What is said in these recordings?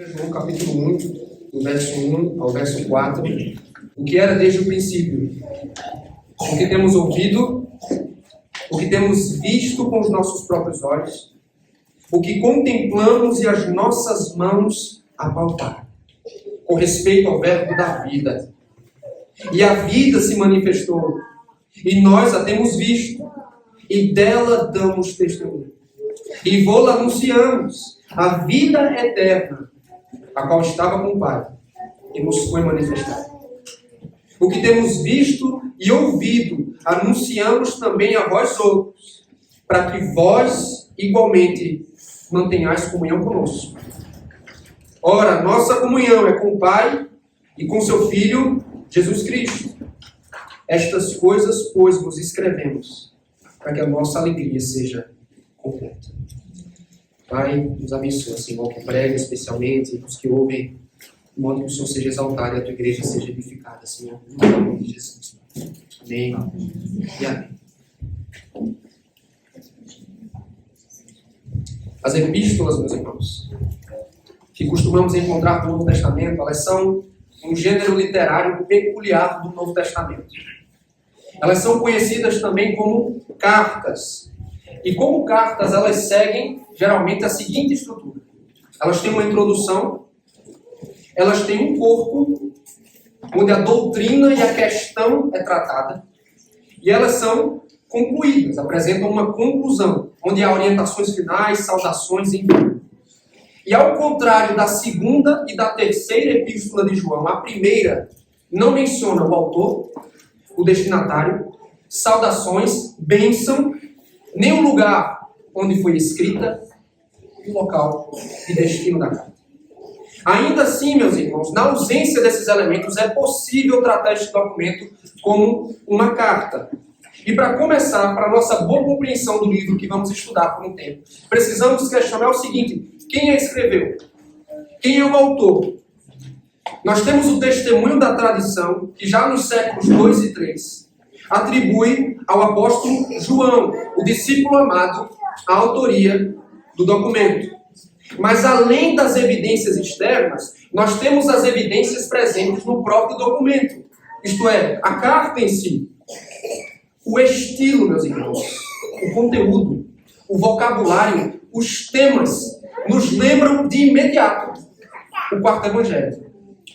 João capítulo 1, do verso 1 ao verso 4, o que era desde o princípio, o que temos ouvido, o que temos visto com os nossos próprios olhos, o que contemplamos e as nossas mãos apalparam, com respeito ao verbo da vida. E a vida se manifestou, e nós a temos visto, e dela damos testemunho. E vô-la anunciamos, a vida eterna, a qual estava com o Pai, e nos foi manifestada. O que temos visto e ouvido, anunciamos também a vós outros, para que vós, igualmente, mantenhais comunhão conosco. Ora, nossa comunhão é com o Pai e com seu Filho, Jesus Cristo. Estas coisas, pois, vos escrevemos, para que a nossa alegria seja completa. Pai, nos abençoa, Senhor, que prega especialmente, os que ouvem, de modo que o Senhor seja exaltado e a tua igreja seja edificada, Senhor, em nome de Jesus. Amém e amém. As epístolas, meus irmãos, que costumamos encontrar no Novo Testamento, elas são um gênero literário peculiar do Novo Testamento. Elas são conhecidas também como cartas. E como cartas, elas seguem geralmente a seguinte estrutura. Elas têm uma introdução, elas têm um corpo, onde a doutrina e a questão é tratada, e elas são concluídas, apresentam uma conclusão, onde há orientações finais, saudações, enfim. E ao contrário da segunda e da terceira epístola de João, a primeira não menciona o autor, o destinatário, saudações, bênção, nem o lugar onde foi escrita, o local e destino da carta. Ainda assim, meus irmãos, na ausência desses elementos, é possível tratar este documento como uma carta. E para começar, para a nossa boa compreensão do livro que vamos estudar por um tempo, precisamos questionar o seguinte: quem a escreveu? Quem é o autor? Nós temos o testemunho da tradição, que já nos séculos 2 e 3, atribui ao apóstolo João, o discípulo amado, a autoria do documento. Mas além das evidências externas, nós temos as evidências presentes no próprio documento. Isto é, a carta em si. O estilo, meus irmãos, o conteúdo, o vocabulário, os temas, nos lembram de imediato o quarto evangelho.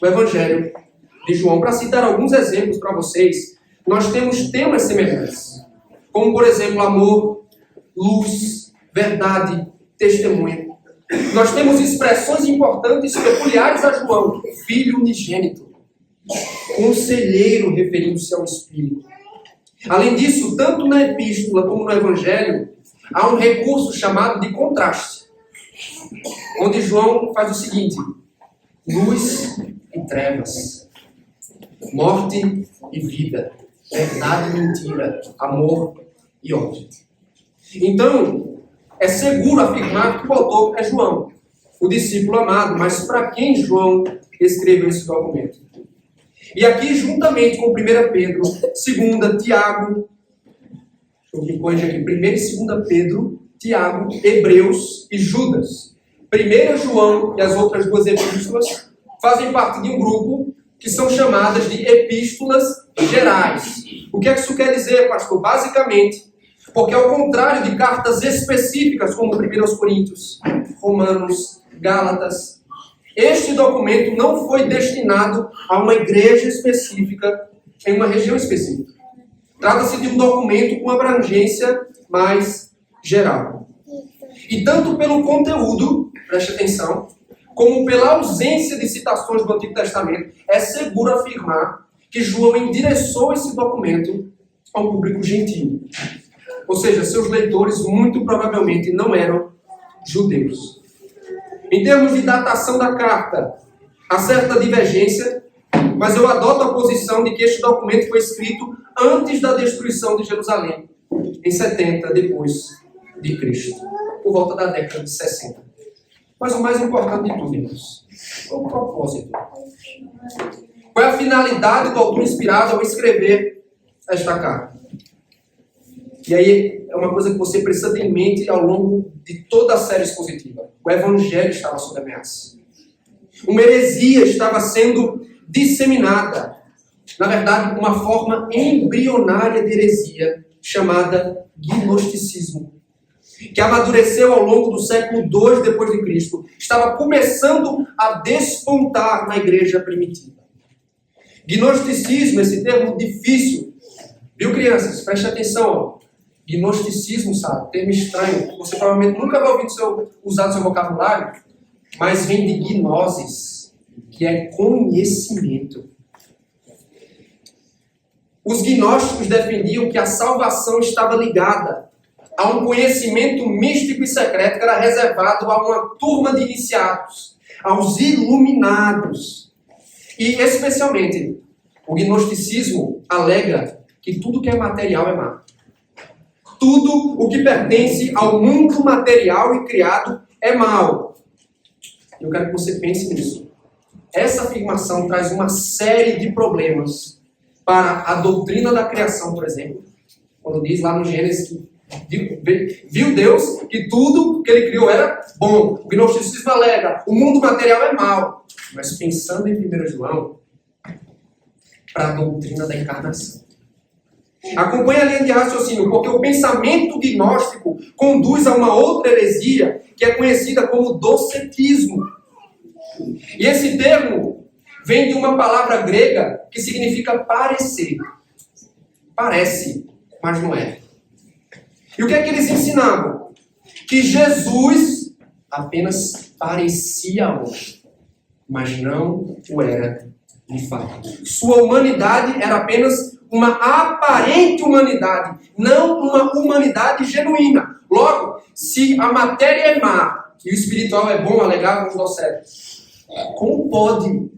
O evangelho de João. Para citar alguns exemplos para vocês, nós temos temas semelhantes. Como, por exemplo, amor, luz, verdade, testemunho. Nós temos expressões importantes peculiares a João. Filho unigênito. Conselheiro, referindo-se ao Espírito. Além disso, tanto na epístola como no evangelho, há um recurso chamado de contraste. Onde João faz o seguinte: luz e trevas. Morte e vida. Verdade e mentira. Amor e ódio. Então, é seguro afirmar que o autor é João, o discípulo amado, mas para quem João escreveu esse documento? E aqui, juntamente com 1 Pedro, 2 Tiago, deixa eu corrigir aqui, 1 e 2 Pedro, Tiago, Hebreus e Judas. 1 João e as outras duas epístolas fazem parte de um grupo que são chamadas de epístolas gerais. O que é que isso quer dizer, pastor? Basicamente, porque ao contrário de cartas específicas, como 1 Coríntios, Romanos, Gálatas, este documento não foi destinado a uma igreja específica, em uma região específica. Trata-se de um documento com abrangência mais geral. E tanto pelo conteúdo, preste atenção, como pela ausência de citações do Antigo Testamento, é seguro afirmar que João endereçou esse documento ao público gentio. Ou seja, seus leitores muito provavelmente não eram judeus. Em termos de datação da carta, há certa divergência, mas eu adoto a posição de que este documento foi escrito antes da destruição de Jerusalém, em 70 depois de Cristo, por volta da década de 60. Mas o mais importante de tudo, irmãos, é o propósito. Qual é a finalidade do autor inspirado ao escrever esta carta? E aí é uma coisa que você precisa ter em mente ao longo de toda a série expositiva. O Evangelho estava sob ameaça. Uma heresia estava sendo disseminada. Na verdade, uma forma embrionária de heresia chamada gnosticismo, que amadureceu ao longo do século II depois de Cristo, estava começando a despontar na igreja primitiva. Gnosticismo, esse termo difícil, viu, crianças? Preste atenção, ó. Gnosticismo, sabe? Termo estranho. Você provavelmente nunca vai ouvir usar no seu vocabulário, mas vem de gnosis, que é conhecimento. Os gnósticos defendiam que a salvação estava ligada a um conhecimento místico e secreto que era reservado a uma turma de iniciados, aos iluminados. E, especialmente, o gnosticismo alega que tudo que é material é má. Tudo o que pertence ao mundo material e criado é mal. Eu quero que você pense nisso. Essa afirmação traz uma série de problemas para a doutrina da criação, por exemplo. Quando diz lá no Gênesis que viu Deus que tudo que ele criou era bom. O gnosticismo alega, o mundo material é mal. Mas pensando em 1 João, para a doutrina da encarnação. Acompanhe a linha de raciocínio, porque o pensamento gnóstico conduz a uma outra heresia, que é conhecida como docetismo. E esse termo vem de uma palavra grega que significa parecer. Parece, mas não é. E o que é que eles ensinavam? Que Jesus apenas parecia homem, mas não o era de fato. Sua humanidade era apenas uma aparente humanidade, não uma humanidade genuína. Logo, se a matéria é má e o espiritual é bom, alegavam os docéticos, como pode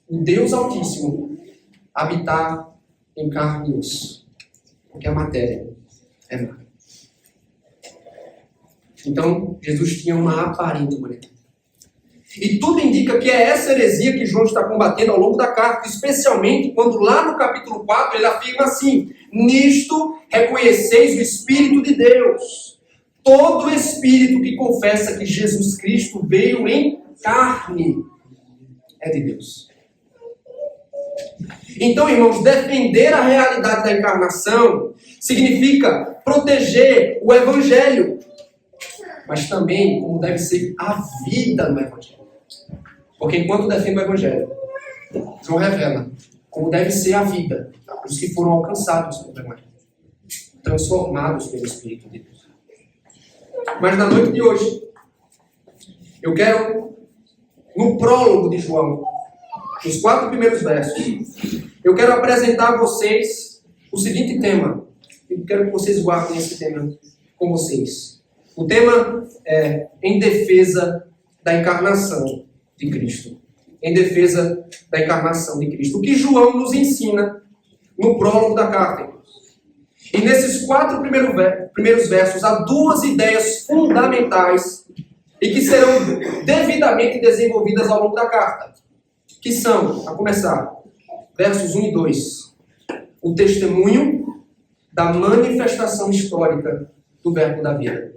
o Deus Altíssimo habitar em carne e osso? Porque a matéria é má. Então, Jesus tinha uma aparente humanidade. E tudo indica que é essa heresia que João está combatendo ao longo da carta, especialmente quando lá no capítulo 4 ele afirma assim: nisto reconheceis o Espírito de Deus. Todo espírito que confessa que Jesus Cristo veio em carne é de Deus. Então, irmãos, defender a realidade da encarnação significa proteger o Evangelho, mas também como deve ser a vida no Evangelho. Porque enquanto defende o Evangelho, João revela como deve ser a vida dos que foram alcançados pelo Evangelho, transformados pelo Espírito de Deus. Mas na noite de hoje, eu quero, no prólogo de João, nos 4 primeiros versos, eu quero apresentar a vocês o seguinte tema. Eu quero que vocês guardem esse tema com vocês. O tema é em defesa da encarnação de Cristo. Em defesa da encarnação de Cristo. O que João nos ensina no prólogo da carta. E nesses 4 primeiros versos há 2 ideias fundamentais e que serão devidamente desenvolvidas ao longo da carta. Que são, a começar, versos 1 e 2. O testemunho da manifestação histórica do verbo da vida.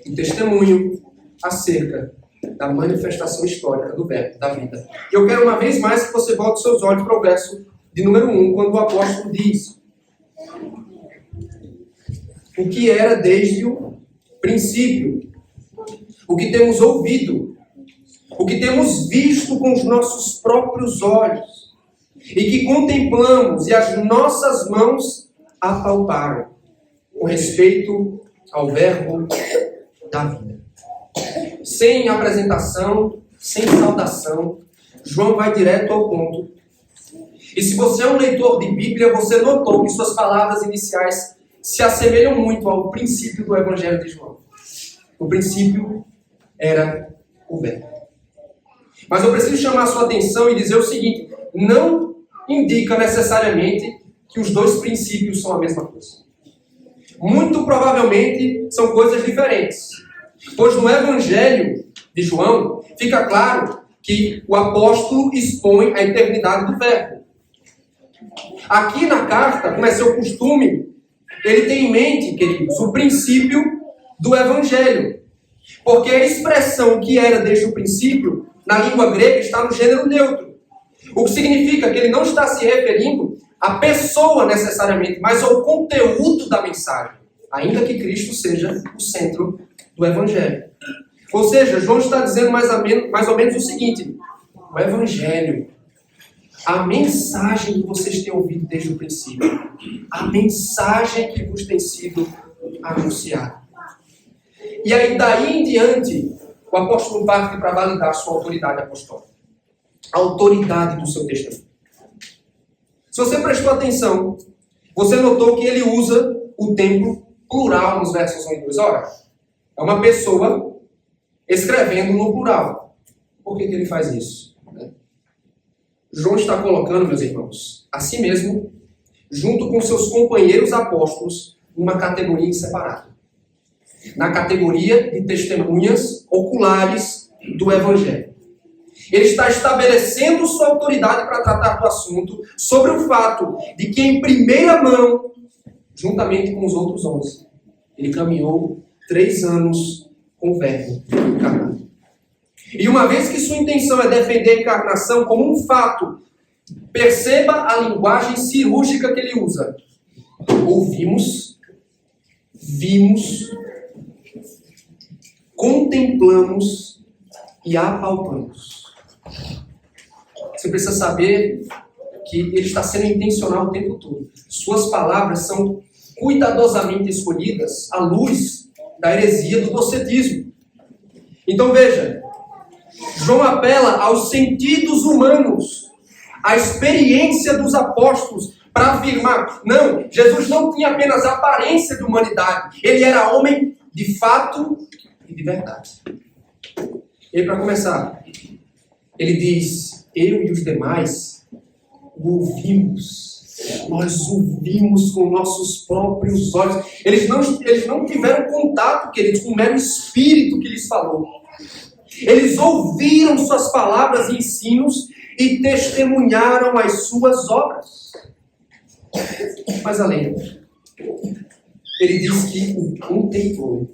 O testemunho acerca da manifestação histórica do verbo da vida. E eu quero uma vez mais que você volte seus olhos para o verso de número 1, quando o apóstolo diz: o que era desde o princípio, o que temos ouvido, o que temos visto com os nossos próprios olhos, e que contemplamos e as nossas mãos apalparam, com respeito ao verbo da vida. Sem apresentação, sem saudação, João vai direto ao ponto. E se você é um leitor de Bíblia, você notou que suas palavras iniciais se assemelham muito ao princípio do Evangelho de João. O princípio era o verbo. Mas eu preciso chamar a sua atenção e dizer o seguinte: não indica necessariamente que os 2 princípios são a mesma coisa. Muito provavelmente são coisas diferentes. Pois no Evangelho de João fica claro que o apóstolo expõe a eternidade do verbo. Aqui na carta, como é seu costume, ele tem em mente, queridos, o princípio do Evangelho. Porque a expressão que era desde o princípio, na língua grega, está no gênero neutro. O que significa que ele não está se referindo à pessoa necessariamente, mas ao conteúdo da mensagem, ainda que Cristo seja o centro do Evangelho. Ou seja, João está dizendo mais ou menos o seguinte: o Evangelho, a mensagem que vocês têm ouvido desde o princípio, a mensagem que vos tem sido anunciada. E aí, daí em diante, o apóstolo parte para validar sua autoridade apostólica, a autoridade do seu testemunho. Se você prestou atenção, você notou que ele usa o tempo plural nos versos 1 e 2. Ora, é uma pessoa escrevendo no plural. Por que ele faz isso? João está colocando, meus irmãos, a si mesmo, junto com seus companheiros apóstolos, numa categoria separada. Na categoria de testemunhas oculares do Evangelho. Ele está estabelecendo sua autoridade para tratar do assunto sobre o fato de que, em primeira mão, juntamente com os outros 11, ele caminhou 3 anos com o Verbo encarnado. E uma vez que sua intenção é defender a encarnação como um fato, perceba a linguagem cirúrgica que ele usa. Ouvimos, vimos, contemplamos e apalpamos. Você precisa saber que ele está sendo intencional o tempo todo. Suas palavras são cuidadosamente escolhidas à luz da heresia do docetismo. Então veja, João apela aos sentidos humanos, à experiência dos apóstolos, para afirmar, não, Jesus não tinha apenas a aparência de humanidade, ele era homem de fato e de verdade. E para começar, ele diz, eu e os demais o ouvimos, nós ouvimos com nossos próprios olhos. Eles não tiveram contato, queridos, com o mero Espírito que lhes falou. Eles ouviram suas palavras e ensinos e testemunharam as suas obras. Mas além, ele diz que o contemplou.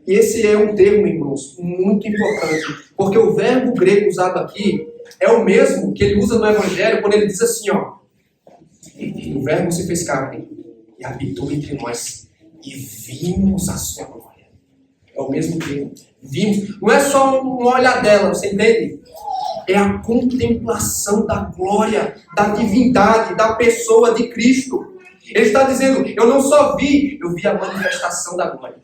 E esse é um termo, irmãos, muito importante, porque o verbo grego usado aqui é o mesmo que ele usa no Evangelho quando ele diz assim, ó, o verbo se fez carne e habitou entre nós e vimos a sua glória. É o mesmo termo. Vimos. Não é só uma olhadela, você entende? É a contemplação da glória, da divindade, da pessoa de Cristo. Ele está dizendo, eu não só vi, eu vi a manifestação da glória.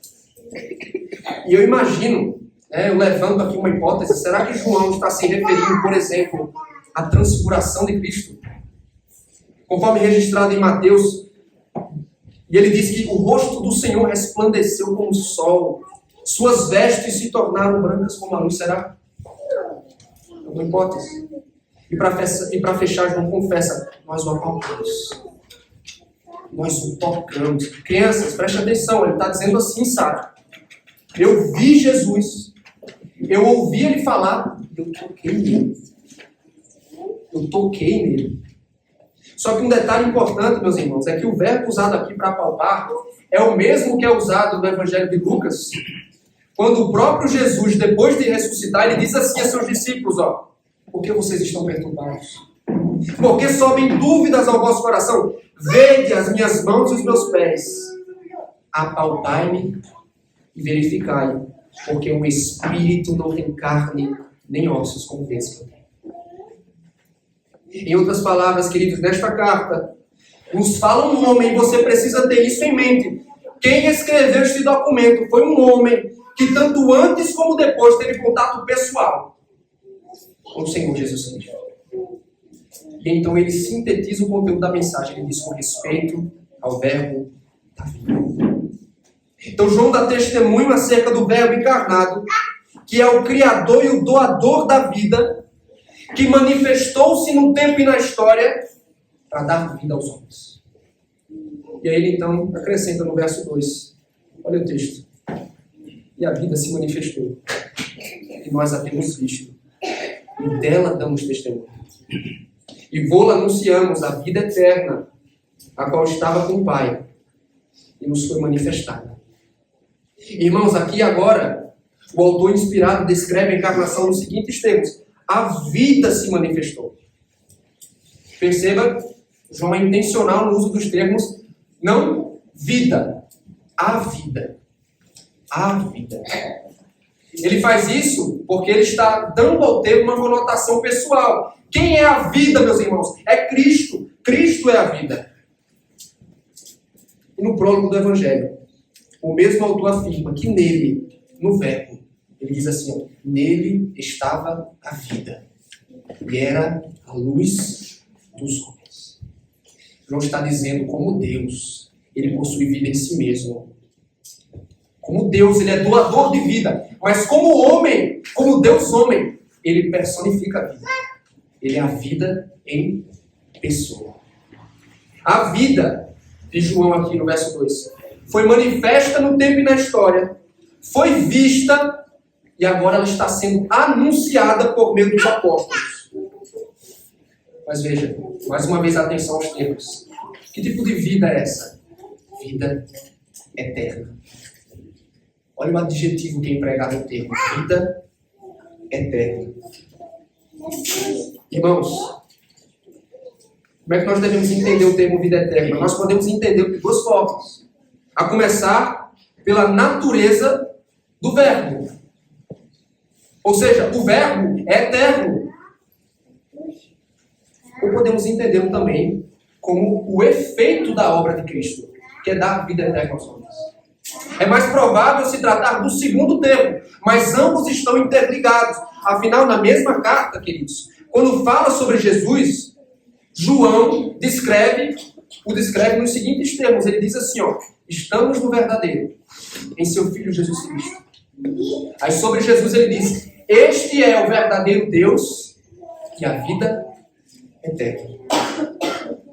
E eu imagino, eu levanto aqui uma hipótese, será que João está se referindo, por exemplo, à transfiguração de Cristo? Conforme registrado em Mateus, e ele diz que o rosto do Senhor resplandeceu como o sol, suas vestes se tornaram brancas como a luz, será? É uma hipótese. E para fechar, João confessa, nós o apalpamos. Nós o tocamos. Crianças, preste atenção, ele está dizendo assim, sabe? Eu vi Jesus, eu ouvi ele falar, eu toquei nele. Eu toquei nele. Só que um detalhe importante, meus irmãos, é que o verbo usado aqui para apalpar é o mesmo que é usado no Evangelho de Lucas, quando o próprio Jesus, depois de ressuscitar, ele diz assim a seus discípulos, ó, por que vocês estão perturbados? Porque sobem dúvidas ao vosso coração? Vede as minhas mãos e os meus pés. Apalpai-me e verificai, porque o Espírito não tem carne nem ossos, como vês que eu tenho. Em outras palavras, queridos, nesta carta, nos fala um homem, e você precisa ter isso em mente. Quem escreveu este documento foi um homem que tanto antes como depois teve contato pessoal com o Senhor Jesus Cristo. E então ele sintetiza o conteúdo da mensagem, ele diz com respeito ao verbo da vida. Então João dá testemunho acerca do verbo encarnado, que é o Criador e o doador da vida, que manifestou-se no tempo e na história para dar vida aos homens. E aí ele então acrescenta no verso 2, olha o texto. E a vida se manifestou, e nós a temos visto, e dela damos testemunho. E vô-la anunciamos a vida eterna, a qual estava com o Pai, e nos foi manifestada. Irmãos, aqui agora, O autor inspirado descreve a encarnação nos seguintes termos: a vida se manifestou. Perceba, João é intencional no uso dos termos, não vida, a vida. A vida. Ele faz isso porque ele está dando ao termo uma conotação pessoal. Quem é a vida, meus irmãos? É Cristo. Cristo é a vida. E no prólogo do Evangelho, o mesmo autor afirma que nele, no verbo, ele diz assim, ó, nele estava a vida. E era a luz dos homens. João está dizendo como Deus, ele possui vida em si mesmo. Como Deus, ele é doador de vida. Mas como homem, como Deus homem, ele personifica a vida. Ele é a vida em pessoa. A vida, diz João aqui no verso 2, foi manifesta no tempo e na história, foi vista e agora ela está sendo anunciada por meio dos apóstolos. Mas veja, mais uma vez atenção aos termos. Que tipo de vida é essa? Vida eterna. Olha o adjetivo que é empregado no termo. Vida eterna. Irmãos, como é que nós devemos entender o termo vida eterna? Nós podemos entender de duas formas. A começar pela natureza do verbo. Ou seja, o verbo é eterno. Ou podemos entendê-lo também como o efeito da obra de Cristo, que é dar vida eterna aos homens. É mais provável se tratar do segundo termo, mas ambos estão interligados. Afinal, na mesma carta, queridos, quando fala sobre Jesus, João o descreve nos seguintes termos. Ele diz assim, ó, estamos no verdadeiro, em seu Filho Jesus Cristo. Aí sobre Jesus ele diz, este é o verdadeiro Deus e a vida eterna.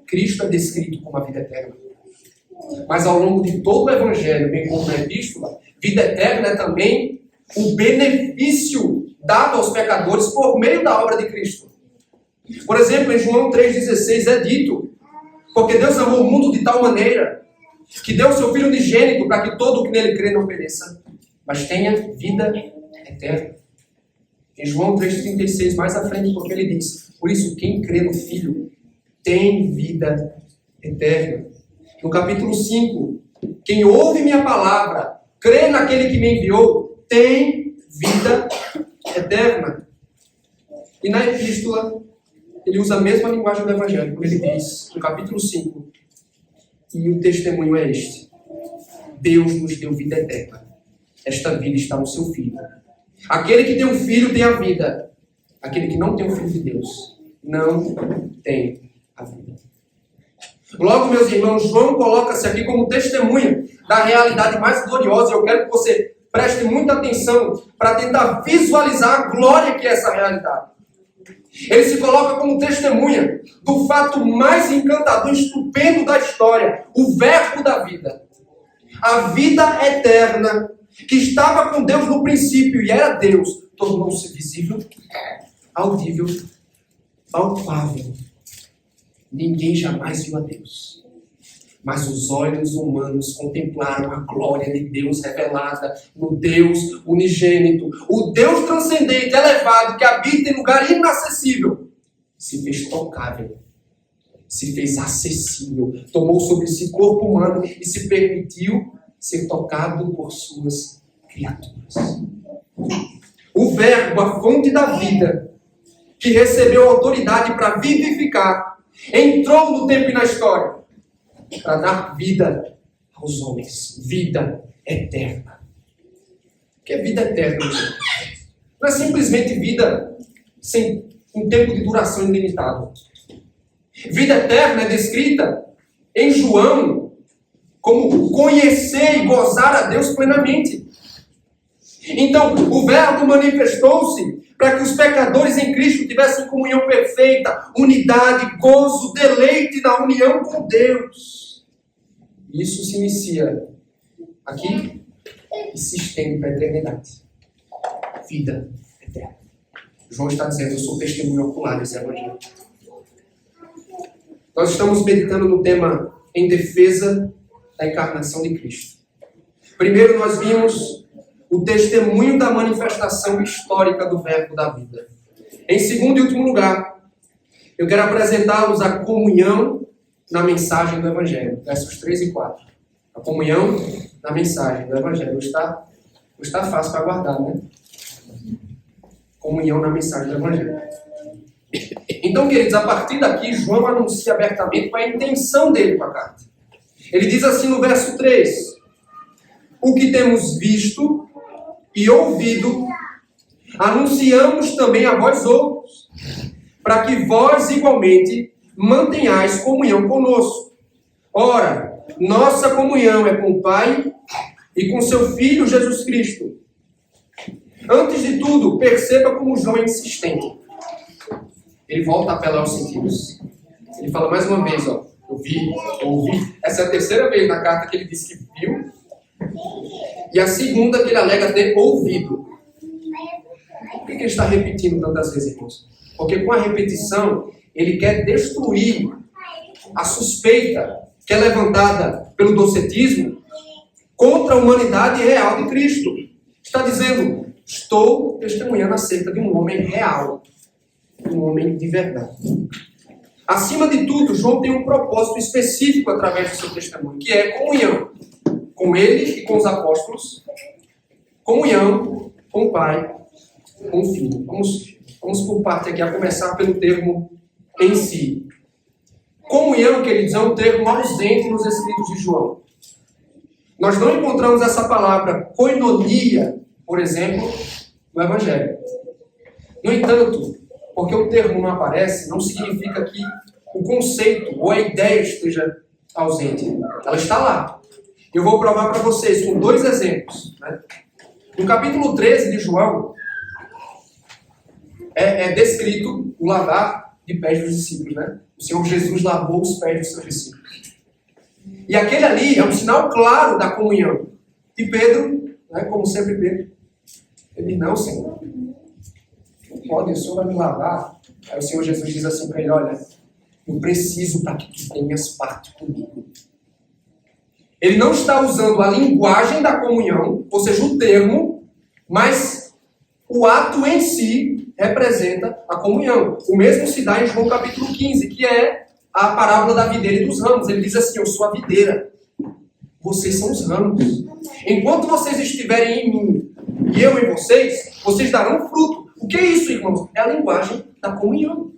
Cristo é descrito como a vida eterna. Mas ao longo de todo o Evangelho, bem como na Epístola, vida eterna é também o benefício dado aos pecadores por meio da obra de Cristo. Por exemplo, em João 3,16 é dito, porque Deus amou o mundo de tal maneira que deu o seu Filho unigênito para que todo o que nele crê não pereça, mas tenha vida eterna. Em João 3,36, mais à frente, porque ele diz, por isso quem crê no Filho tem vida eterna. No capítulo 5, quem ouve minha palavra, crê naquele que me enviou, tem vida eterna. E na epístola, ele usa a mesma linguagem do Evangelho, quando ele diz, no capítulo 5, e o testemunho é este: Deus nos deu vida eterna. Esta vida está no seu Filho. Aquele que tem um filho tem a vida. Aquele que não tem o Filho de Deus não tem a vida. Logo, meus irmãos, João coloca-se aqui como testemunha da realidade mais gloriosa. Eu quero que você preste muita atenção para tentar visualizar a glória que é essa realidade. Ele se coloca como testemunha do fato mais encantador e estupendo da história, o verbo da vida. A vida eterna, que estava com Deus no princípio e era Deus, tornou-se visível, audível, palpável. Ninguém jamais viu a Deus. Mas os olhos humanos contemplaram a glória de Deus revelada no Deus unigênito. O Deus transcendente, elevado, que habita em lugar inacessível, se fez tocável, se fez acessível, tomou sobre si corpo humano e se permitiu ser tocado por suas criaturas. O Verbo, a fonte da vida, que recebeu autoridade para vivificar, entrou no tempo e na história para dar vida aos homens, vida eterna. O que é vida eterna? Não é simplesmente vida sem um tempo de duração ilimitado. Vida eterna é descrita em João como conhecer e gozar a Deus plenamente. Então, o Verbo manifestou-se para que os pecadores em Cristo tivessem comunhão perfeita, unidade, gozo, deleite na união com Deus. Isso se inicia aqui e se estende para a eternidade. Vida eterna. João está dizendo, eu sou testemunho ocular desse evangelho. Nós estamos meditando no tema em defesa da encarnação de Cristo. Primeiro nós vimos o testemunho da manifestação histórica do Verbo da vida. Em segundo e último lugar, eu quero apresentá-los a comunhão na mensagem do Evangelho. Versos 3 e 4. A comunhão na mensagem do Evangelho. Não está fácil para guardar, né? Comunhão na mensagem do Evangelho. Então, queridos, a partir daqui, João anuncia abertamente qual é a intenção dele com a carta. Ele diz assim no verso 3: o que temos visto e ouvido, anunciamos também a vós outros, para que vós igualmente mantenhais comunhão conosco. Ora, nossa comunhão é com o Pai e com seu Filho Jesus Cristo. Antes de tudo, perceba como João é insistente. Ele volta a apelar aos sentidos. Ele fala mais uma vez, eu ouvi. Essa é a terceira vez na carta que ele diz que viu. E a segunda que ele alega ter ouvido. Por que ele está repetindo tantas vezes, irmãos? Porque com a repetição, ele quer destruir a suspeita que é levantada pelo docetismo contra a humanidade real de Cristo. Está dizendo, estou testemunhando acerca de um homem real, um homem de verdade. Acima de tudo, João tem um propósito específico através do seu testemunho, que é comunhão com ele e com os apóstolos, comunhão com o Pai, com o Filho. Vamos por parte aqui, a começar pelo termo em si. Comunhão, queridos, é um termo ausente nos escritos de João. Nós não encontramos essa palavra koinonia, por exemplo, no Evangelho. No entanto, porque o termo não aparece, não significa que o conceito ou a ideia esteja ausente. Ela está lá. Eu vou provar para vocês com 2 exemplos. Né? No capítulo 13 de João, é descrito o lavar de pés dos discípulos. Né? O Senhor Jesus lavou os pés dos seus discípulos. E aquele ali é um sinal claro da comunhão. E Pedro, né, como sempre Pedro, ele diz, não, Senhor, não pode, o Senhor vai me lavar. Aí o Senhor Jesus diz assim para ele, olha, eu preciso para que tu tenhas parte comigo. Ele não está usando a linguagem da comunhão, ou seja, o termo, mas o ato em si representa a comunhão. O mesmo se dá em João capítulo 15, que é a parábola da videira e dos ramos. Ele diz assim, eu sou a videira, vocês são os ramos. Enquanto vocês estiverem em mim e eu em vocês, vocês darão fruto. O que é isso, irmãos? É a linguagem da comunhão.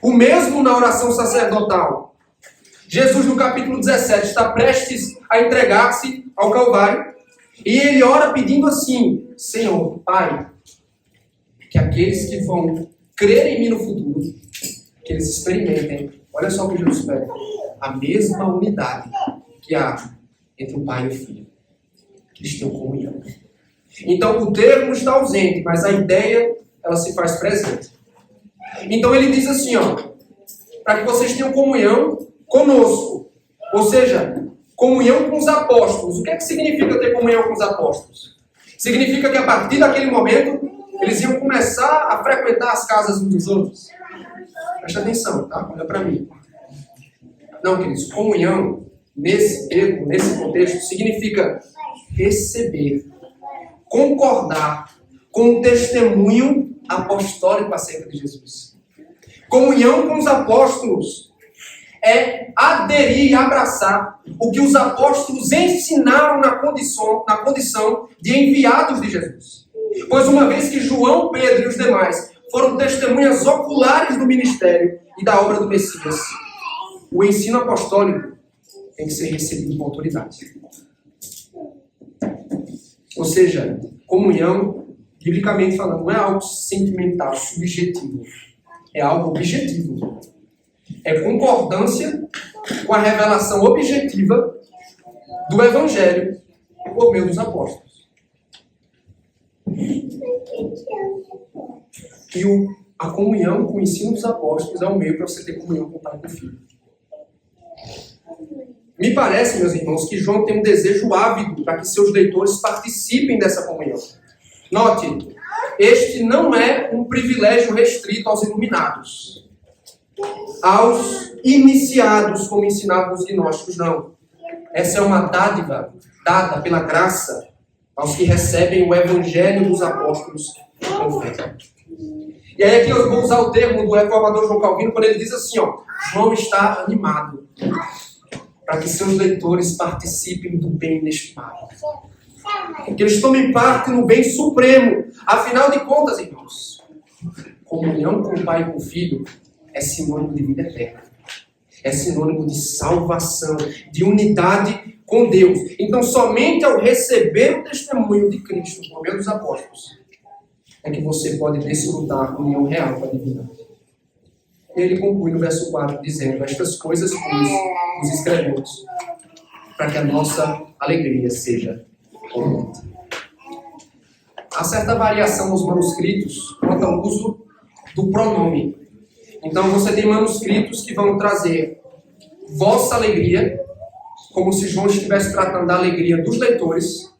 O mesmo na oração sacerdotal. Jesus, no capítulo 17, está prestes a entregar-se ao Calvário. E ele ora pedindo assim, Senhor, Pai, que aqueles que vão crer em mim no futuro, que eles experimentem, olha só o que Jesus pede, a mesma unidade que há entre o Pai e o Filho. Que eles tenham comunhão. Então, o termo está ausente, mas a ideia, ela se faz presente. Então, ele diz assim, para que vocês tenham comunhão conosco. Ou seja, comunhão com os apóstolos. O que é que significa ter comunhão com os apóstolos? Significa que a partir daquele momento, eles iam começar a frequentar as casas uns dos outros. Presta atenção, tá? Olha para mim. Não, queridos, comunhão, nesse termo, nesse contexto, significa receber, concordar com o testemunho apostólico acerca de Jesus. Comunhão com os apóstolos é aderir e abraçar o que os apóstolos ensinaram na condição de enviados de Jesus. Pois uma vez que João, Pedro e os demais foram testemunhas oculares do ministério e da obra do Messias, o ensino apostólico tem que ser recebido com autoridade. Ou seja, comunhão, biblicamente falando, não é algo sentimental, subjetivo. É algo objetivo. É concordância com a revelação objetiva do Evangelho por meio dos apóstolos. E a comunhão com o ensino dos apóstolos é um meio para você ter comunhão com o Pai e com o Filho. Me parece, meus irmãos, que João tem um desejo ávido para que seus leitores participem dessa comunhão. Note, este não é um privilégio restrito aos iluminados, aos iniciados, como ensinavam os gnósticos, não. Essa é uma dádiva dada pela graça aos que recebem o evangelho dos apóstolos com fé. E aí aqui eu vou usar o termo do reformador João Calvino, quando ele diz assim, ó, João está animado para que seus leitores participem do bem inestimável. Que eles tomem parte no bem supremo. Afinal de contas, irmãos, comunhão com o Pai e com o Filho é sinônimo de vida eterna. É sinônimo de salvação, de unidade com Deus. Então, somente ao receber o testemunho de Cristo por meio dos apóstolos, é que você pode desfrutar a união real com a divindade. Ele conclui no verso 4, dizendo, estas coisas nos escrevemos, para que a nossa alegria seja completa. Há certa variação nos manuscritos quanto ao uso do pronome. Então, você tem manuscritos que vão trazer vossa alegria, como se João estivesse tratando da alegria dos leitores,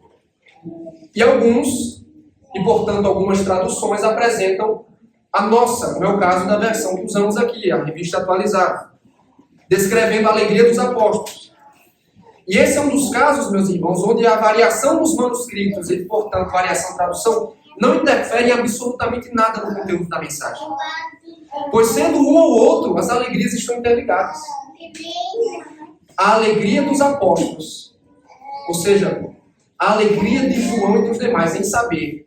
e alguns, e portanto algumas traduções, apresentam a nossa, como é o caso da versão que usamos aqui, a revista atualizada, descrevendo a alegria dos apóstolos. E esse é um dos casos, meus irmãos, onde a variação dos manuscritos e, portanto, variação de tradução não interfere em absolutamente nada no conteúdo da mensagem. Pois sendo um ou outro, as alegrias estão interligadas. A alegria dos apóstolos, ou seja, a alegria de João e dos demais em saber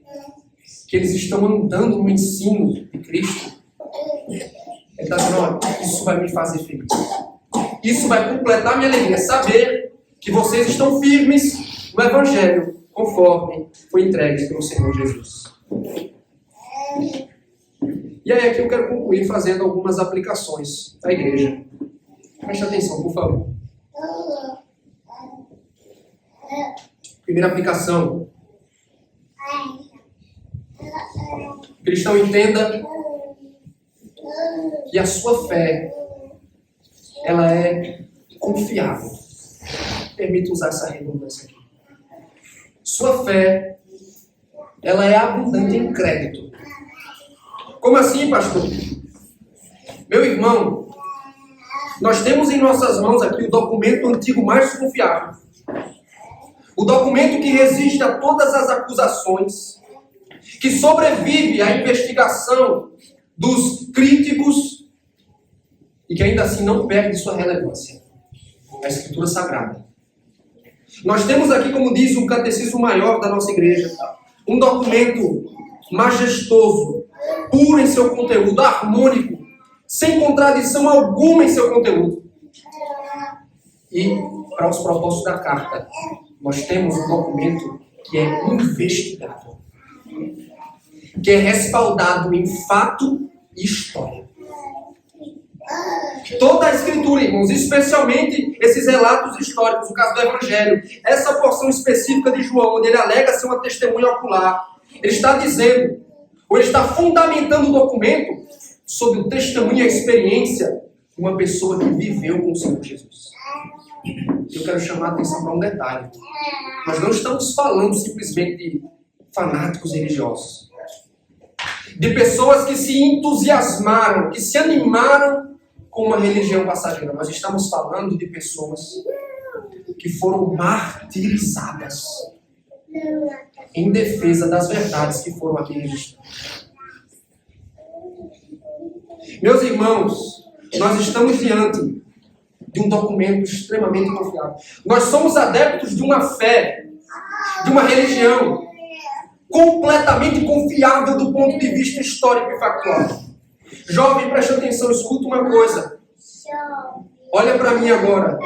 que eles estão andando no ensino de Cristo, ele está dizendo, olha, isso vai me fazer feliz. Isso vai completar minha alegria, saber que vocês estão firmes no Evangelho, conforme foi entregue pelo Senhor Jesus. E aí aqui eu quero concluir fazendo algumas aplicações à igreja. Preste atenção, por favor. Primeira aplicação. O cristão entenda que a sua fé, ela é confiável. Permita usar essa redundância aqui. Sua fé, ela é abundante em crédito. Como assim, pastor? Meu irmão, nós temos em nossas mãos aqui o documento antigo mais confiável. O documento que resiste a todas as acusações, que sobrevive à investigação dos críticos e que ainda assim não perde sua relevância. A Escritura Sagrada. Nós temos aqui, como diz o Catecismo Maior da nossa igreja, um documento majestoso, puro em seu conteúdo, harmônico, sem contradição alguma em seu conteúdo. E, para os propósitos da carta, nós temos um documento que é investigável, que é respaldado em fato e história. Toda a Escritura, irmãos, especialmente esses relatos históricos, o caso do Evangelho, essa porção específica de João, onde ele alega ser uma testemunha ocular, ele está dizendo, ou ele está fundamentando o documento sobre o testemunho e a experiência de uma pessoa que viveu com o Senhor Jesus. Eu quero chamar a atenção para um detalhe. Nós não estamos falando simplesmente de fanáticos religiosos, de pessoas que se entusiasmaram, que se animaram com uma religião passageira. Nós estamos falando de pessoas que foram martirizadas em defesa das verdades que foram aqui registradas. Meus irmãos, nós estamos diante de um documento extremamente confiável. Nós somos adeptos de uma fé, de uma religião completamente confiável do ponto de vista histórico e factual. Jovem, preste atenção, escuta uma coisa. Olha para mim agora.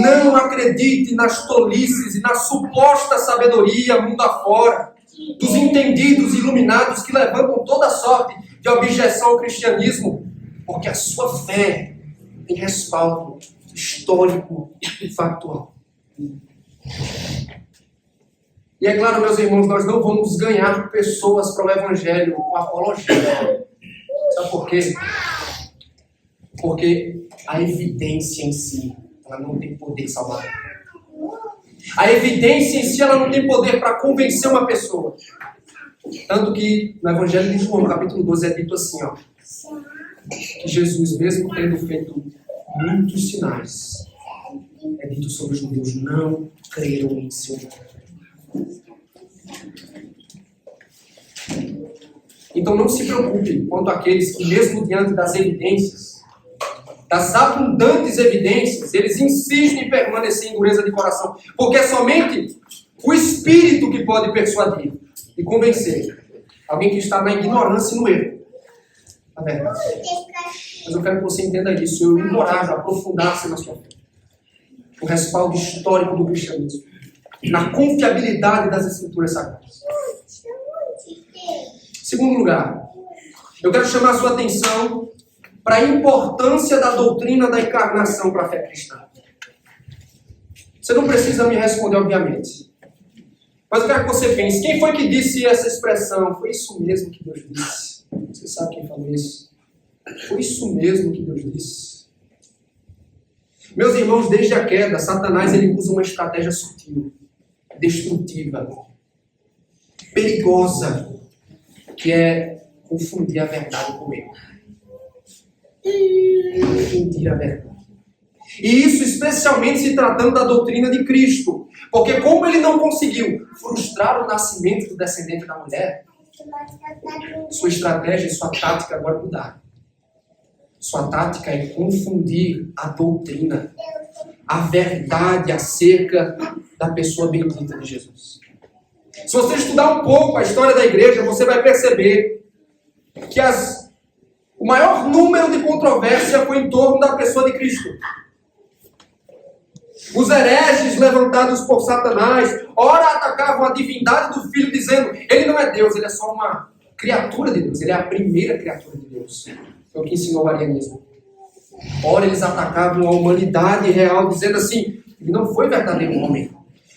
Não acredite nas tolices e na suposta sabedoria mundo afora dos entendidos e iluminados que levantam toda sorte de objeção ao cristianismo, porque a sua fé tem respaldo histórico e factual. E é claro, meus irmãos, nós não vamos ganhar pessoas para o Evangelho com apologia. Sabe por quê? Porque a evidência em si, ela não tem poder salvador. A evidência em si, ela não tem poder para convencer uma pessoa. Tanto que no Evangelho de João, capítulo 12, é dito assim, ó, que Jesus, mesmo tendo feito muitos sinais, é dito sobre os judeus, não creram em seu nome. Então não se preocupe quanto àqueles que, mesmo diante das evidências, das abundantes evidências, eles insistem em permanecer em dureza de coração, porque é somente o Espírito que pode persuadir e convencer alguém que está na ignorância e no erro. A verdade. Mas eu quero que você entenda isso. Eu encorajo a aprofundar-se na sua fé. O respaldo histórico do cristianismo, na confiabilidade das Escrituras Sagradas. Segundo lugar, eu quero chamar a sua atenção para a importância da doutrina da encarnação para a fé cristã. Você não precisa me responder, obviamente. Mas eu quero que você pense, quem foi que disse essa expressão? Foi isso mesmo que Deus disse. Você sabe quem falou isso? Foi isso mesmo que Deus disse. Meus irmãos, desde a queda, Satanás ele usa uma estratégia sutil, destrutiva, perigosa, que é confundir a verdade com o erro. Confundir a verdade. E isso especialmente se tratando da doutrina de Cristo. Porque como ele não conseguiu frustrar o nascimento do descendente da mulher, sua estratégia e sua tática agora mudaram. Sua tática é confundir a doutrina, a verdade acerca da pessoa bendita de Jesus. Se você estudar um pouco a história da igreja, você vai perceber que o maior número de controvérsia foi em torno da pessoa de Cristo. Os hereges levantados por Satanás, ora atacavam a divindade do Filho, dizendo, ele não é Deus, ele é só uma criatura de Deus, ele é a primeira criatura de Deus. Foi o que ensinou o arianismo. Ora, eles atacavam a humanidade real, dizendo assim, ele não foi verdadeiro homem,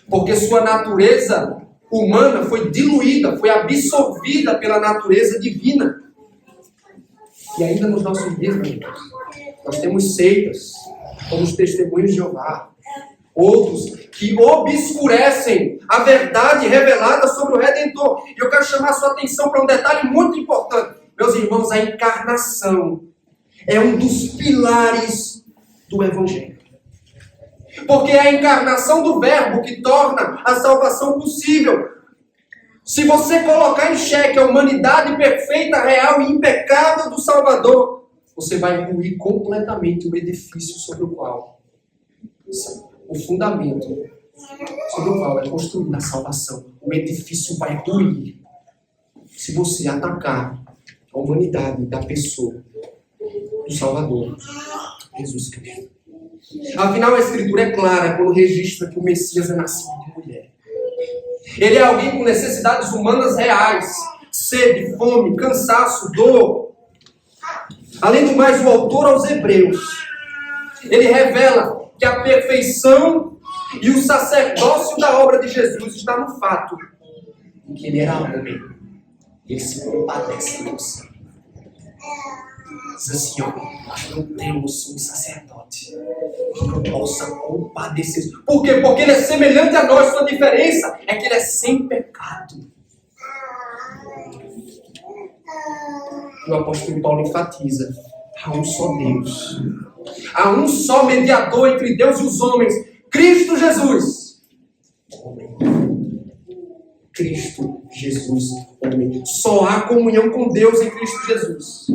porque sua natureza humana foi diluída, foi absorvida pela natureza divina. E ainda nos nossos dias, nós temos seitas, como os Testemunhos de Jeová, outros que obscurecem a verdade revelada sobre o Redentor. E eu quero chamar a sua atenção para um detalhe muito importante. Meus irmãos, a encarnação é um dos pilares do Evangelho. Porque é a encarnação do Verbo que torna a salvação possível. Se você colocar em xeque a humanidade perfeita, real e impecável do Salvador, você vai ruir completamente o edifício sobre o qual, o fundamento sobre o qual é construída a salvação. O edifício vai ruir se você atacar a humanidade da pessoa do Salvador, Jesus Cristo. Afinal, a Escritura é clara quando registra que o Messias é nascido de mulher. Ele é alguém com necessidades humanas reais, sede, fome, cansaço, dor. Além do mais, o autor aos Hebreus, ele revela que a perfeição e o sacerdócio da obra de Jesus está no fato de que ele era homem. Ele se compadece de você. Diz assim, nós não temos um sacerdote que não possa compadecer. Por quê? Porque ele é semelhante a nós. Sua diferença é que ele é sem pecado. O apóstolo Paulo enfatiza: há um só Deus. Há um só mediador entre Deus e os homens, Cristo Jesus. Homem. Cristo Jesus, homem. Só há comunhão com Deus em Cristo Jesus.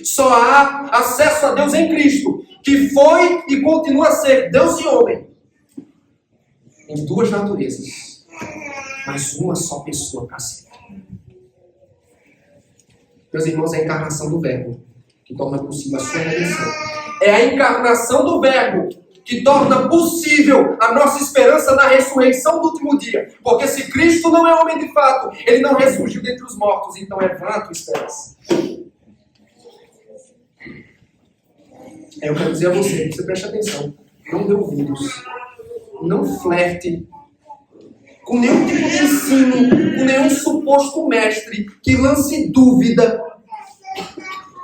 Só há acesso a Deus em Cristo, que foi e continua a ser Deus e homem. Em duas naturezas, mas uma só pessoa para sempre. Meus irmãos, é a encarnação do Verbo que torna possível a sua redenção. É a encarnação do Verbo que torna possível a nossa esperança na ressurreição do último dia. Porque se Cristo não é homem de fato, ele não ressurgiu dentre os mortos, então é vã a tua esperança. Eu quero dizer a você preste atenção, não dê ouvidos, não flerte com nenhum tipo de ensino, com nenhum suposto mestre que lance dúvida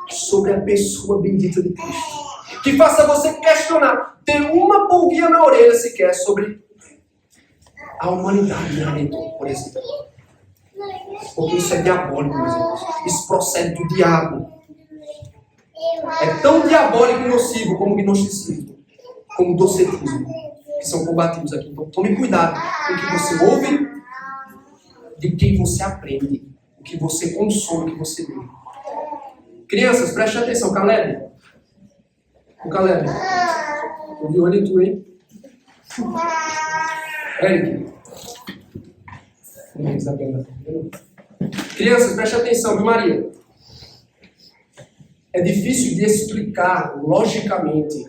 sobre a pessoa bendita de Cristo. Que faça você questionar, ter uma pulguinha na orelha sequer sobre a humanidade do Redentor, por exemplo. Porque isso é diabólico, meus irmãos. Isso procede do diabo. É tão diabólico e nocivo como o gnosticismo, como o docetismo. que são combatidos aqui. Então tome cuidado com o que você ouve, de quem você aprende, o que você consome, o que você lê. Crianças, preste atenção. Caleb. O Caleb. Eu vi olho em tu, hein? Eric. Isabela. Crianças, preste atenção, viu, Maria? É difícil de explicar logicamente,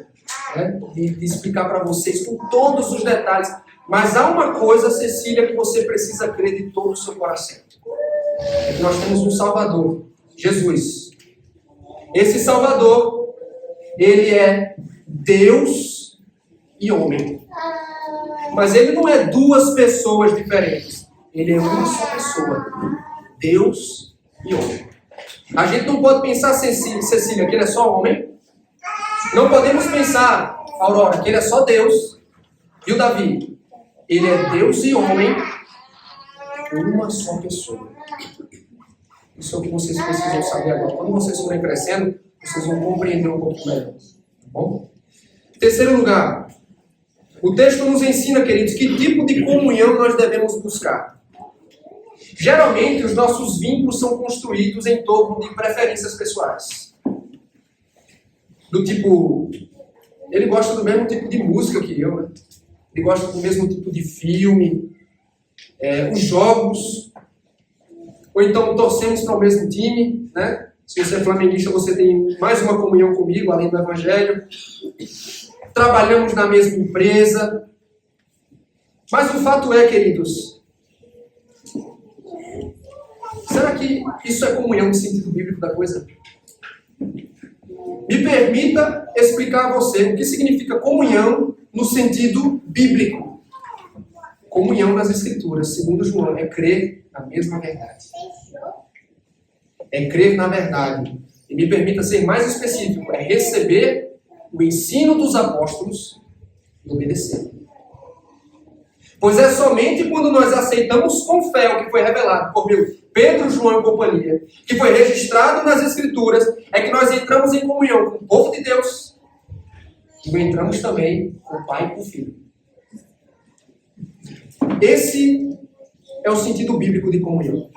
né? de explicar para vocês com todos os detalhes. Mas há uma coisa, Cecília, que você precisa crer de todo o seu coração. É que nós temos um Salvador, Jesus. Esse Salvador, ele é Deus e homem. Mas ele não é duas pessoas diferentes. Ele é uma só pessoa. Deus e homem. A gente não pode pensar, Cecília, que ele é só homem. Não podemos pensar, Aurora, que ele é só Deus. E o Davi? Ele é Deus e homem. Uma só pessoa. Isso é o que vocês precisam saber agora. Quando vocês forem crescendo, vocês vão compreender um pouco melhor. Tá bom? Terceiro lugar. O texto nos ensina, queridos, que tipo de comunhão nós devemos buscar. Geralmente, os nossos vínculos são construídos em torno de preferências pessoais. Do tipo, ele gosta do mesmo tipo de música que eu, né? Ele gosta do mesmo tipo de filme, os jogos, ou então torcemos para o mesmo time, né? Se você é flamenguista, você tem mais uma comunhão comigo, além do Evangelho. Trabalhamos na mesma empresa. Mas o fato é, queridos, será que isso é comunhão no sentido bíblico da coisa? Me permita explicar a você o que significa comunhão no sentido bíblico. Comunhão nas Escrituras, segundo João, é crer na mesma verdade. É crer na verdade. E me permita ser mais específico, é receber o ensino dos apóstolos e obedecer. Pois é somente quando nós aceitamos com fé o que foi revelado por Pedro, João e companhia, que foi registrado nas Escrituras, é que nós entramos em comunhão com o povo de Deus e entramos também com o Pai e com o Filho. Esse é o sentido bíblico de comunhão.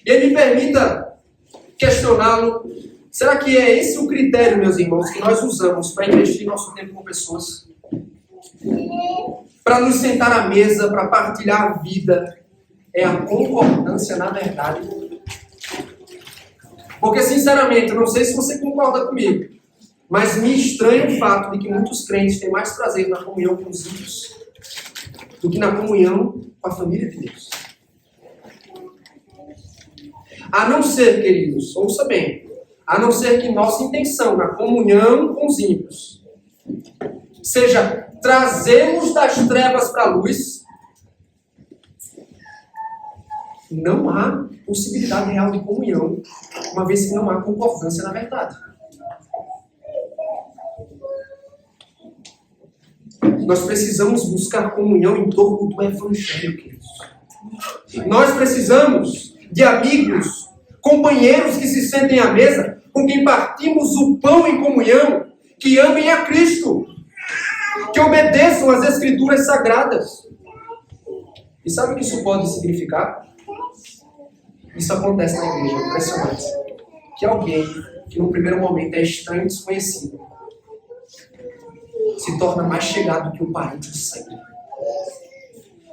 E aí me permita questioná-lo. Será que é esse o critério, meus irmãos, que nós usamos para investir nosso tempo com pessoas? Para nos sentar à mesa, para partilhar a vida, é a concordância na verdade? Porque, sinceramente, eu não sei se você concorda comigo, mas me estranha o fato de que muitos crentes têm mais prazer na comunhão com os ímpios do que na comunhão com a família de Deus. A não ser, queridos, ouça bem, a não ser que nossa intenção na comunhão com os ímpios seja trazê-los das trevas para a luz, não há possibilidade real de comunhão, uma vez que não há concordância na verdade. Nós precisamos buscar comunhão em torno do Evangelho, queridos. Nós precisamos de amigos, companheiros que se sentem à mesa, com quem partimos o pão em comunhão, que amem a Cristo, que obedeçam às Escrituras Sagradas. E sabe o que isso pode significar? Isso acontece na igreja, é impressionante. Que alguém que no primeiro momento é estranho e desconhecido se torna mais chegado que um parente de sangue.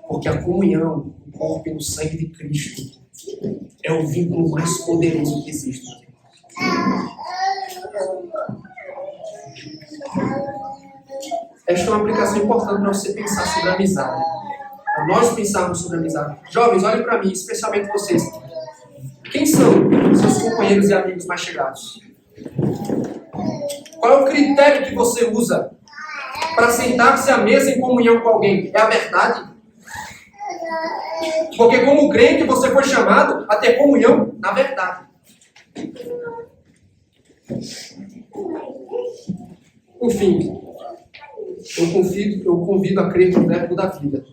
Porque a comunhão, o corpo e o sangue de Cristo é o vínculo mais poderoso que existe. Esta é uma aplicação importante para você pensar sobre a amizade. Para nós pensarmos sobre a amizade. Jovens, olhem para mim, especialmente vocês. Quem são seus companheiros e amigos mais chegados? Qual é o critério que você usa para sentar-se à mesa em comunhão com alguém? É a verdade? Porque como crente você foi chamado a ter comunhão na verdade. Por fim, eu convido a crer no verbo da vida,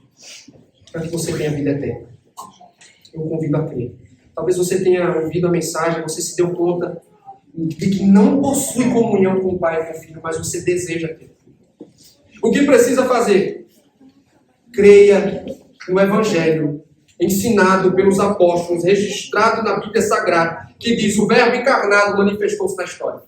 para que você tenha vida eterna. Eu convido a crer. Talvez você tenha ouvido a mensagem, você se deu conta de que não possui comunhão com o Pai e com o Filho, mas você deseja ter. O que precisa fazer? Creia no Evangelho ensinado pelos apóstolos, registrado na Bíblia Sagrada, que diz: o Verbo encarnado manifestou-se na história.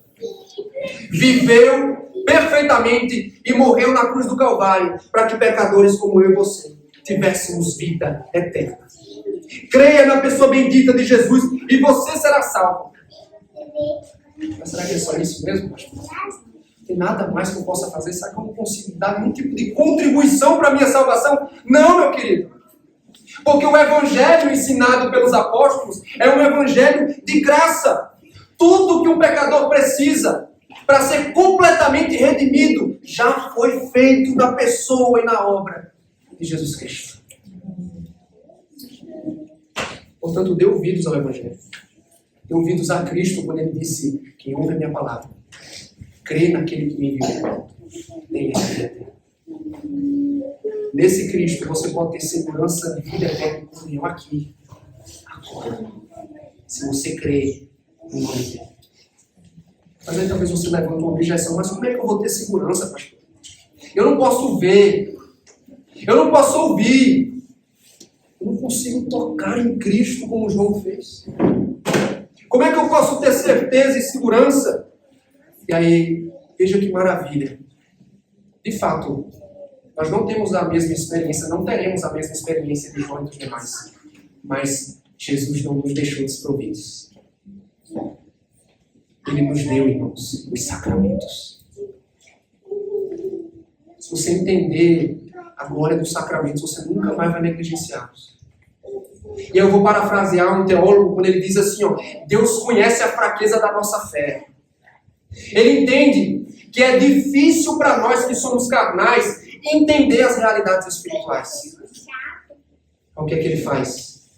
Viveu perfeitamente e morreu na cruz do Calvário para que pecadores como eu e você tivéssemos vida eterna. Creia na pessoa bendita de Jesus e você será salvo. Mas será que é só isso mesmo, pastor? Não tem nada mais que eu possa fazer? Será que eu não consigo dar nenhum tipo de contribuição para a minha salvação? Não, meu querido. Porque o evangelho ensinado pelos apóstolos é um evangelho de graça. Tudo que um pecador precisa para ser completamente redimido já foi feito na pessoa e na obra de Jesus Cristo. Portanto, dê ouvidos ao evangelho. Dê ouvidos a Cristo quando ele disse: quem ouve a minha palavra, crê naquele que me enviou, tem a vida eterna. Nesse Cristo você pode ter segurança de vida eterna e comunhão aqui, agora, se você crê no nome dele. Mas aí talvez você levante uma objeção: mas como é que eu vou ter segurança, pastor? Eu não posso ver, eu não posso ouvir, eu não consigo tocar em Cristo como João fez. Como é que eu posso ter certeza e segurança? E aí, veja que maravilha. De fato, nós não temos a mesma experiência, não teremos a mesma experiência de João e dos demais. Mas Jesus não nos deixou desprovidos. Ele nos deu, irmãos, os sacramentos. Se você entender a glória dos sacramentos, você nunca mais vai negligenciá-los. E eu vou parafrasear um teólogo quando ele diz assim, ó: Deus conhece a fraqueza da nossa fé. Ele entende que é difícil para nós que somos carnais entender as realidades espirituais. Então o que é que ele faz?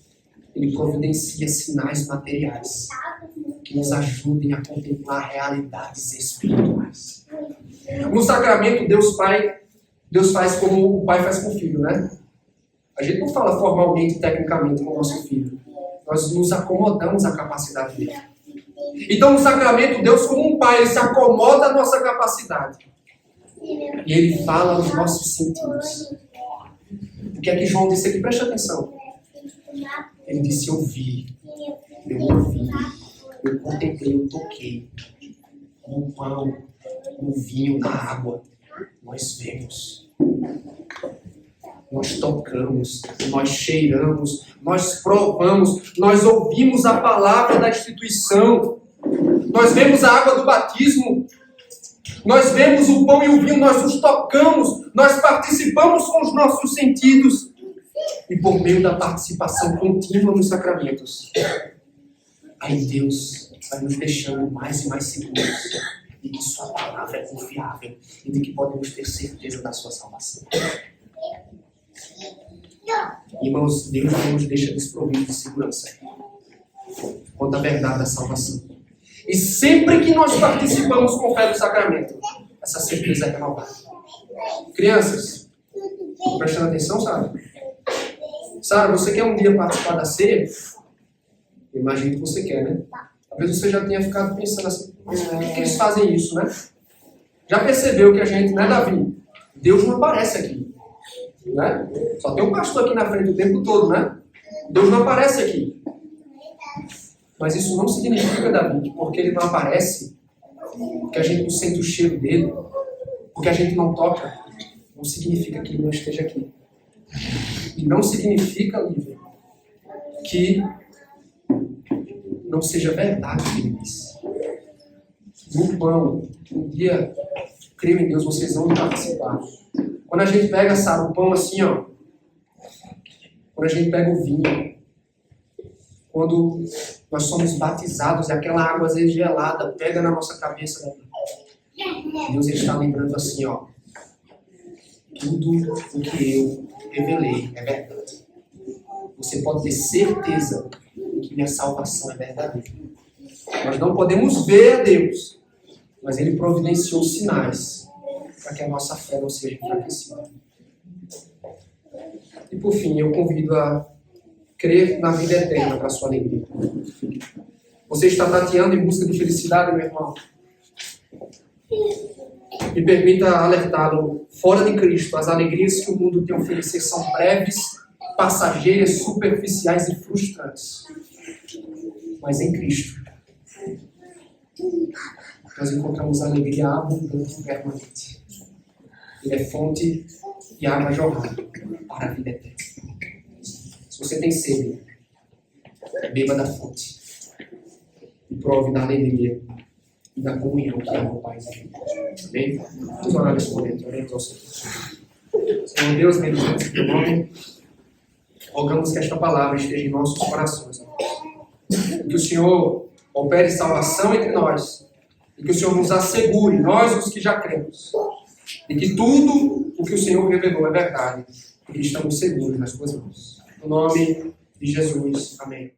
Ele providencia sinais materiais que nos ajudem a contemplar realidades espirituais. No sacramento, Deus faz como o pai faz com o filho, né? A gente não fala formalmente, tecnicamente com o nosso filho. Nós nos acomodamos à capacidade dele. Então, no sacramento, Deus, como um pai, ele se acomoda à nossa capacidade. E ele fala nos nossos sentidos. O que é que João disse aqui? Preste atenção. Ele disse: eu vi, eu ouvi, eu contemplei, eu toquei. No pão, no vinho, na água. Nós vemos. Nós tocamos, nós cheiramos, nós provamos, nós ouvimos a palavra da instituição, nós vemos a água do batismo, nós vemos o pão e o vinho, nós os tocamos, nós participamos com os nossos sentidos. E por meio da participação contínua nos sacramentos, aí Deus vai nos deixando mais e mais seguros de que sua palavra é confiável e de que podemos ter certeza da sua salvação. Irmãos, Deus não nos deixa desprovidos de segurança quanto à verdade da salvação. E sempre que nós participamos com fé do sacramento, essa certeza é renovada. Crianças, prestando atenção, Sara? Sara, você quer um dia participar da ceia? Eu imagino que você quer, né? Talvez você já tenha ficado pensando assim: por que eles fazem isso, né? Já percebeu que a gente, né, Davi? Deus não aparece aqui. Né? Só tem um pastor aqui na frente o tempo todo, né? Deus não aparece aqui. Mas isso não significa, Davi, que porque ele não aparece, porque a gente não sente o cheiro dele, porque a gente não toca, não significa que ele não esteja aqui. E não significa, Lívia, que não seja verdade o que ele disse. No pão, um dia, creio em Deus, vocês vão participar. Quando a gente pega, sabe, o pão assim, ó. Quando a gente pega o vinho. Quando nós somos batizados e aquela água às vezes gelada pega na nossa cabeça. Deus está lembrando assim, ó. Tudo o que eu revelei é verdade. Você pode ter certeza de que minha salvação é verdadeira. Nós não podemos ver a Deus, mas Ele providenciou sinais para que a nossa fé não seja enfraquecida. E por fim, eu convido a crer na vida eterna para a sua alegria. Você está tateando em busca de felicidade, meu irmão? Me permita alertá-lo, fora de Cristo, as alegrias que o mundo tem a oferecer são breves, passageiras, superficiais e frustrantes. Mas em Cristo, nós encontramos alegria abundante e permanente. Ele é fonte de água jorrada para a vida eterna. Se você tem sede, beba da fonte e prove da alegria e da comunhão que há no Pai. Amém? Vamos orar nesse momento. Oremos ao Senhor. Senhor Deus, bendito em teu nome, rogamos que esta palavra esteja em nossos corações. Que o Senhor opere salvação entre nós e que o Senhor nos assegure, nós os que já cremos, e que tudo o que o Senhor revelou é verdade e que estamos seguros nas tuas mãos. No nome de Jesus. Amém.